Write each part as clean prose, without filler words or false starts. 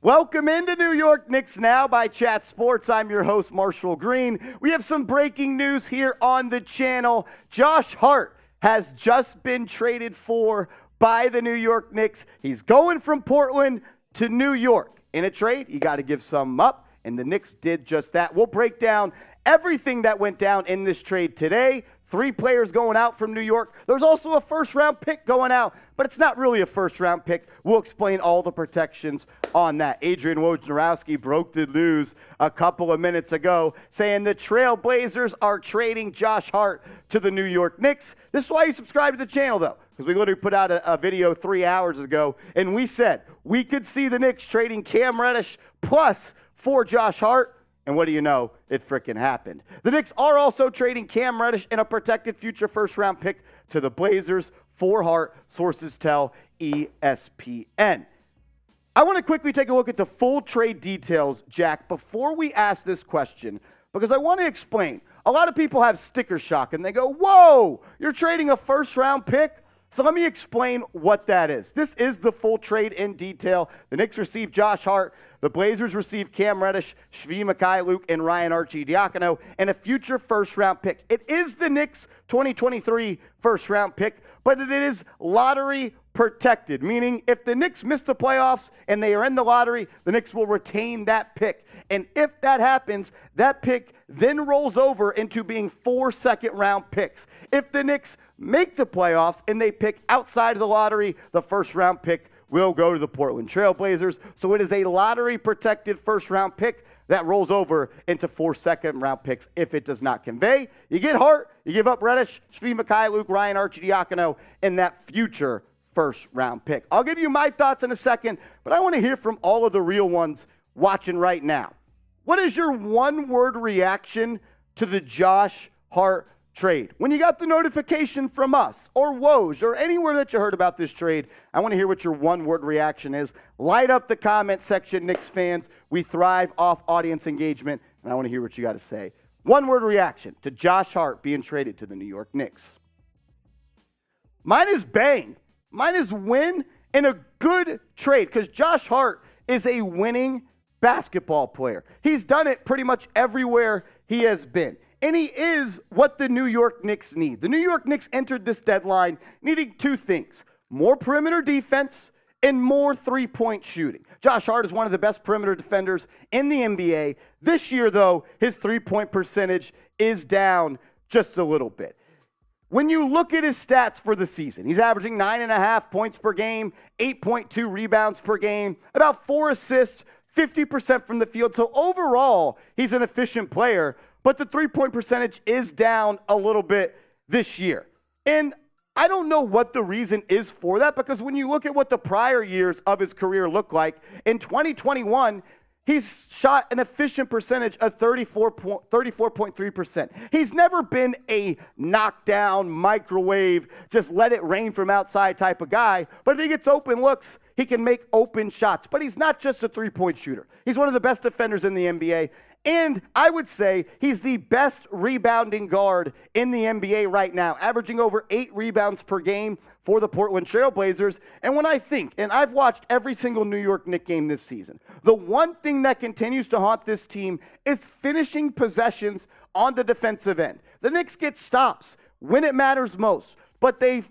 Welcome into New York Knicks Now by Chat Sports. I'm your host, Marshall Green. We have some breaking news here on the channel. Josh Hart has just been traded for by the New York Knicks. He's going from Portland to New York. In a trade, you got to give some up, and the Knicks did just that. We'll break down everything that went down in this trade today. 3 players going out from New York. There's also a first-round pick going out, but it's not really a first-round pick. We'll explain all the protections on that. Adrian Wojnarowski broke the news a couple of minutes ago, saying the Trail Blazers are trading Josh Hart to the New York Knicks. This is why you subscribe to the channel, though, because we literally put out a video 3 hours ago, and we said we could see the Knicks trading Cam Reddish plus for Josh Hart. And what do you know? It frickin' happened. The Knicks are also trading Cam Reddish and a protected future first-round pick to the Blazers for Hart, sources tell ESPN. I want to quickly take a look at the full trade details, Jack, before we ask this question, because I want to explain. A lot of people have sticker shock, and they go, whoa, you're trading a first-round pick? So let me explain what that is. This is the full trade in detail. The Knicks received Josh Hart. The Blazers received Cam Reddish, Mykhailiuk, and Ryan Arcidiacono, and a future first-round pick. It is the Knicks' 2023 first-round pick, but it is lottery protected, meaning if the Knicks miss the playoffs and they are in the lottery, the Knicks will retain that pick. And if that happens, that pick then rolls over into being 4 second-round picks. If the Knicks make the playoffs and they pick outside of the lottery, the first-round pick will go to the Portland Trail Blazers. So it is a lottery-protected first-round pick that rolls over into 4 second-round picks if it does not convey. You get Hart, you give up Reddish, Mykhailiuk, Ryan Arcidiacono, and that future first-round pick. I'll give you my thoughts in a second, but I want to hear from all of the real ones watching right now. What is your one-word reaction to the Josh Hart trade? When you got the notification from us or Woj or anywhere that you heard about this trade, I want to hear what your one-word reaction is. Light up the comment section, Knicks fans. We thrive off audience engagement, and I want to hear what you got to say. One-word reaction to Josh Hart being traded to the New York Knicks. Mine is bang. Mine is win and a good trade because Josh Hart is a winning basketball player. He's done it pretty much everywhere he has been. And he is what the New York Knicks need. The New York Knicks entered this deadline needing 2 things: more perimeter defense and more three-point shooting. Josh Hart is one of the best perimeter defenders in the NBA. This year, though, his three-point percentage is down just a little bit. When you look at his stats for the season, he's averaging 9.5 points per game, 8.2 rebounds per game, about 4 assists, 50% from the field. So overall, he's an efficient player, but the three-point percentage is down a little bit this year. And I don't know what the reason is for that, because when you look at what the prior years of his career look like, in 2021, he's shot an efficient percentage of 34.3%. He's never been a knockdown, microwave, just let it rain from outside type of guy. But if he gets open looks, he can make open shots. But he's not just a three-point shooter. He's one of the best defenders in the NBA. And I would say he's the best rebounding guard in the NBA right now, averaging over 8 rebounds per game for the Portland Trail Blazers. And when I think, and I've watched every single New York Knicks game this season, the one thing that continues to haunt this team is finishing possessions on the defensive end. The Knicks get stops when it matters most, but they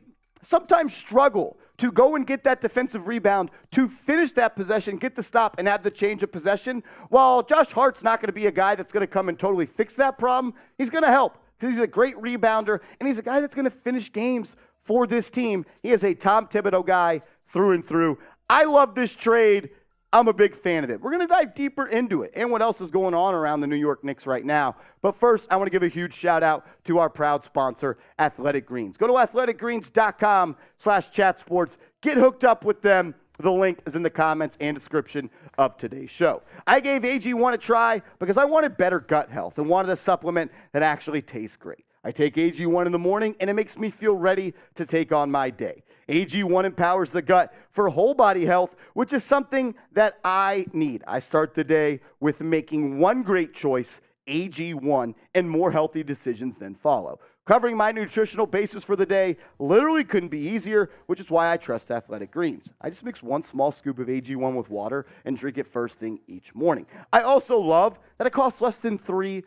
sometimes struggle to go and get that defensive rebound, to finish that possession, get the stop, and have the change of possession. While Josh Hart's not going to be a guy that's going to come and totally fix that problem, he's going to help because he's a great rebounder, and he's a guy that's going to finish games for this team. He is a Tom Thibodeau guy through and through. I love this trade. I'm a big fan of it. We're going to dive deeper into it and what else is going on around the New York Knicks right now. But first, I want to give a huge shout out to our proud sponsor, Athletic Greens. Go to athleticgreens.com/chatsports. Get hooked up with them. The link is in the comments and description of today's show. I gave AG1 a try because I wanted better gut health and wanted a supplement that actually tastes great. I take AG1 in the morning, and it makes me feel ready to take on my day. AG1 empowers the gut for whole body health, which is something that I need. I start the day with making one great choice, AG1, and more healthy decisions then follow. Covering my nutritional basis for the day literally couldn't be easier, which is why I trust Athletic Greens. I just mix 1 small scoop of AG1 with water and drink it first thing each morning. I also love that it costs less than $3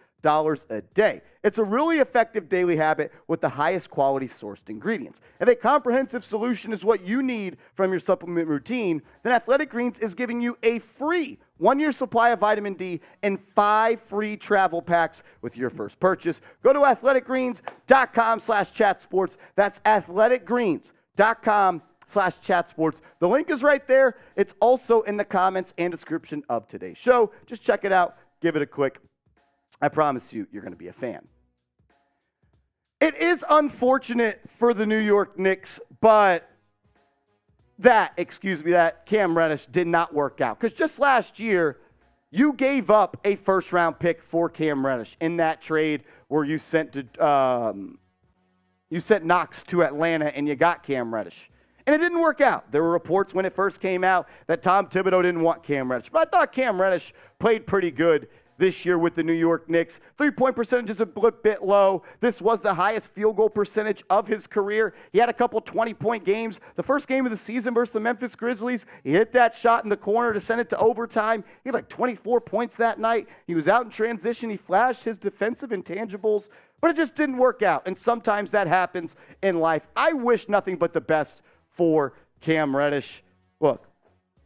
a day. It's a really effective daily habit with the highest quality sourced ingredients. If a comprehensive solution is what you need from your supplement routine, then Athletic Greens is giving you a free 1-year supply of vitamin D and 5 free travel packs with your first purchase. Go to athleticgreens.com/chatsports. That's athleticgreens.com/chatsports. The link is right there. It's also in the comments and description of today's show. Just check it out. Give it a click. I promise you're going to be a fan. It is unfortunate for the New York Knicks, but that Cam Reddish did not work out. Because just last year, you gave up a first-round pick for Cam Reddish in that trade where you sent Knox to Atlanta and you got Cam Reddish. And it didn't work out. There were reports when it first came out that Tom Thibodeau didn't want Cam Reddish. But I thought Cam Reddish played pretty good this year with the New York Knicks. 3-point percentage is a bit low. This was the highest field goal percentage of his career. He had a couple 20-point games. The first game of the season versus the Memphis Grizzlies, he hit that shot in the corner to send it to overtime. He had like 24 points that night. He was out in transition. He flashed his defensive intangibles, but it just didn't work out. And sometimes that happens in life. I wish nothing but the best for Cam Reddish. Look,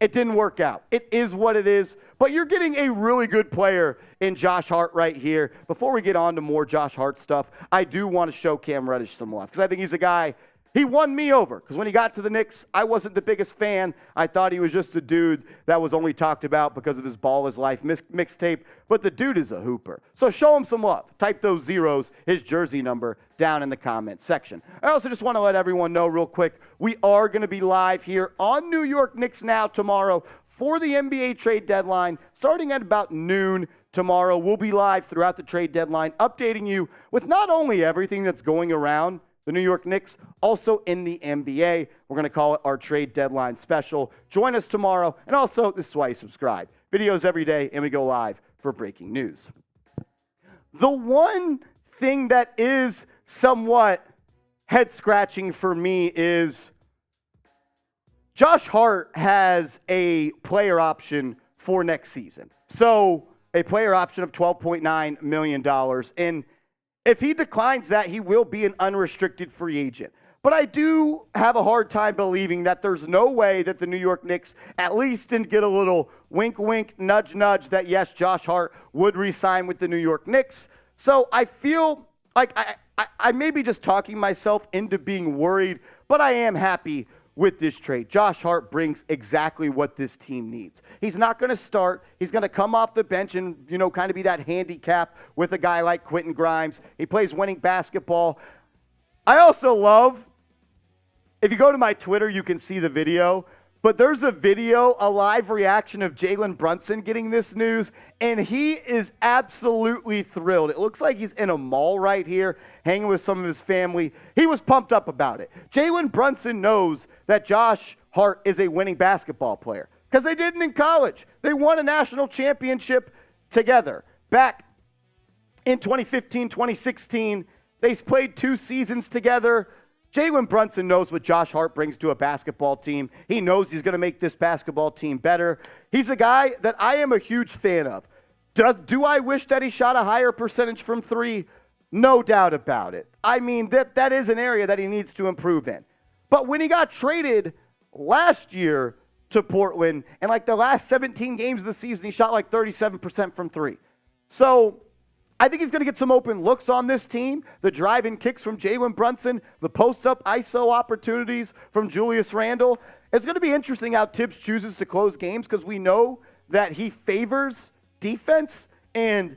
it didn't work out. It is what it is. But you're getting a really good player in Josh Hart right here. Before we get on to more Josh Hart stuff, I do want to show Cam Reddish some love because I think he's a guy, he won me over. Because when he got to the Knicks, I wasn't the biggest fan. I thought he was just a dude that was only talked about because of his Ball is Life mixtape. But the dude is a hooper. So show him some love. Type those zeros, his jersey number, down in the comments section. I also just want to let everyone know real quick, we are going to be live here on New York Knicks Now tomorrow for the NBA trade deadline, starting at about noon tomorrow. We'll be live throughout the trade deadline, updating you with not only everything that's going around the New York Knicks, also in the NBA. We're going to call it our trade deadline special. Join us tomorrow. And also, this is why you subscribe. Videos every day, and we go live for breaking news. The one thing that is somewhat head-scratching for me is Josh Hart has a player option for next season. So a player option of $12.9 million. And if he declines that, he will be an unrestricted free agent. But I do have a hard time believing that there's no way that the New York Knicks at least didn't get a little wink, wink, nudge, nudge that, yes, Josh Hart would re-sign with the New York Knicks. So I feel like I may be just talking myself into being worried, but I am happy with this trade. Josh Hart brings exactly what this team needs. He's not going to start. He's going to come off the bench and, kind of be that handicap with a guy like Quentin Grimes. He plays winning basketball. I also love, if you go to my Twitter, you can see the video, but there's a video, a live reaction of Jalen Brunson getting this news, and he is absolutely thrilled. It looks like he's in a mall right here, hanging with some of his family. He was pumped up about it. Jalen Brunson knows that Josh Hart is a winning basketball player because they didn't in college. They won a national championship together. Back in 2015, 2016, they played 2 seasons together. Jalen Brunson knows what Josh Hart brings to a basketball team. He knows he's going to make this basketball team better. He's a guy that I am a huge fan of. Do I wish that he shot a higher percentage from 3? No doubt about it. I mean, that is an area that he needs to improve in. But when he got traded last year to Portland, and like the last 17 games of the season, he shot like 37% from 3. So I think he's going to get some open looks on this team. The drive-in kicks from Jalen Brunson, the post-up ISO opportunities from Julius Randle. It's going to be interesting how Tibbs chooses to close games because we know that he favors defense. And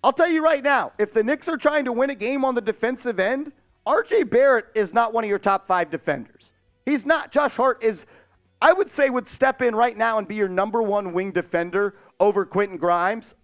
I'll tell you right now, if the Knicks are trying to win a game on the defensive end, R.J. Barrett is not one of your top 5 defenders. He's not. Josh Hart is, I would say, would step in right now and be your number 1 wing defender over Quentin Grimes.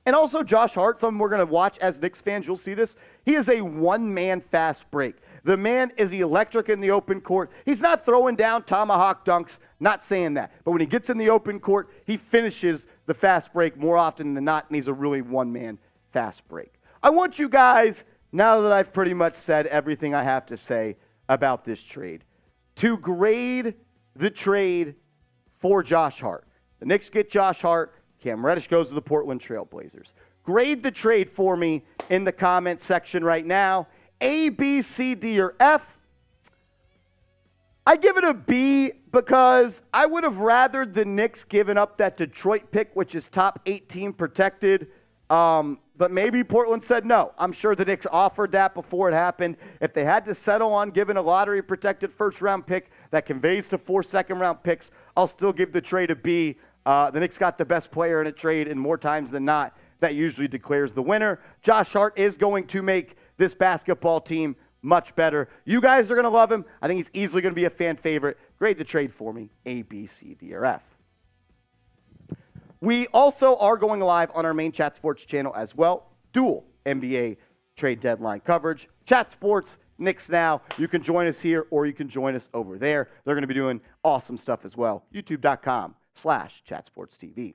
And also Josh Hart, something we're going to watch as Knicks fans, you'll see this. He is a one-man fast break. The man is electric in the open court. He's not throwing down tomahawk dunks, not saying that. But when he gets in the open court, he finishes the fast break more often than not, and he's a really one-man fast break. I want you guys now that I've pretty much said everything I have to say about this trade, to grade the trade for Josh Hart. The Knicks get Josh Hart. Cam Reddish goes to the Portland Trail Blazers. Grade the trade for me in the comment section right now. A, B, C, D, or F. I give it a B because I would have rathered the Knicks given up that Detroit pick, which is top 18 protected. But maybe Portland said no. I'm sure the Knicks offered that before it happened. If they had to settle on giving a lottery-protected first-round pick that conveys to 4 second-round picks, I'll still give the trade a B. The Knicks got the best player in a trade, and more times than not, that usually declares the winner. Josh Hart is going to make this basketball team much better. You guys are going to love him. I think he's easily going to be a fan favorite. Grade the trade for me, A, B, C, D, or F. We also are going live on our main Chat Sports channel as well. Dual NBA trade deadline coverage. Chat Sports, Knicks Now. You can join us here or you can join us over there. They're going to be doing awesome stuff as well. YouTube.com/chatsportstv.